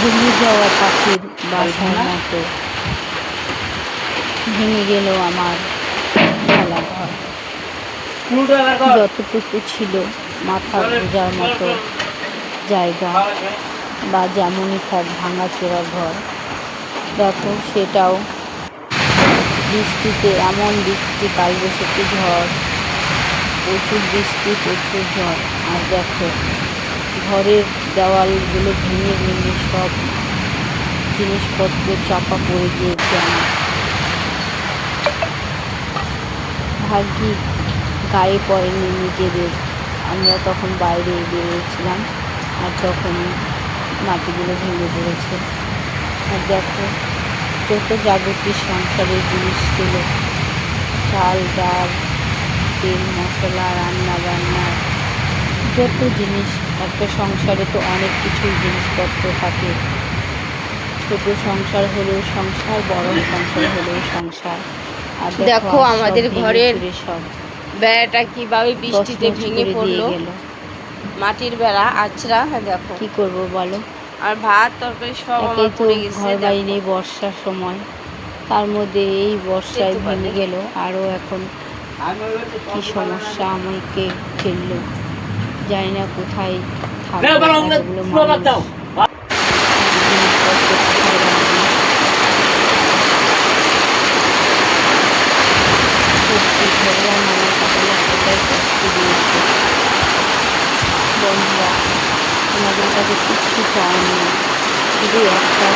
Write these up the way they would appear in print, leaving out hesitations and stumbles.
ভেঙে যাওয়া পাখির বাসার মতো ভেঙে গেল আমার ঢালাঘর। যতটুকু ছিল মাথা গোঁজার মতো জায়গা বা যেমনই থাক ভাঙাচোরা ঘর, দেখো সেটাও বৃষ্টিতে, এমন বৃষ্টি, কালবৈশাখী ঝড়, প্রচুর বৃষ্টি, প্রচুর ঝড়। আর দেখো ঘরের দেওয়ালগুলো ভেঙে ভেঙে সব জিনিসপত্র চাপা পড়ে গিয়েছে আমার। ভাগ্যি গায়ে পড়েনি নিজেদের। আমরা তখন বাইরে বেরিয়েছিলাম আর তখনই মাটিগুলো ভেঙে পড়েছে। আর দেখো যত যাবতীয় সংসারের জিনিস ছিল, চাল ডাল তেল মশলা, রান্না বান্নার যত জিনিস, একটা সংসারে তো অনেক কিছুই জিনিসপত্র থাকে। ছোট সংসার হলেও সংসার, বড় সংসার হলেও সংসার। আর দেখো আমাদের ঘরের সব বেড়াটা কিভাবে বৃষ্টিতে ভেঙে পড়লো, মাটির বেড়া আছড়া। হ্যাঁ দেখো কি করব বলো, আর ভাত তরকারি সব আমার পড়ে গেছে। ঘর বাড়ি নেই, বর্ষার সময়, তার মধ্যে এই বর্ষায় ভেঙে গেল। আরও এখন কি সমস্যা আমাকে ফেললো, জানি না কোথায় থাকবে এতগুলো মানুষ, জিনিসপত্র কোথায় রাখবে। সত্যি ভগবান আমার কাছে এতটাই কষ্ট দিয়েছে। বন্ধুরা, তোমাদের কাছে কিচ্ছু চাওয়ার নেই, শুধু একটা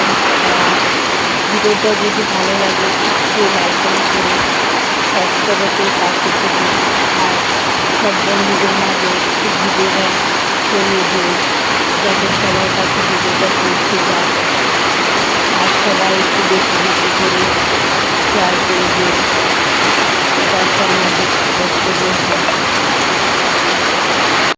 ভিডিওটা যদি ভালো লাগে একটু লাইক করে সাবস্ক্রাইবের পাশে থেকে, আর সব বন্ধুদের মাঝে একটু ভিডিওটা ছড়িয়ে দিও, যাতে সবার কাছে ভিডিওটা পৌঁছে যায়।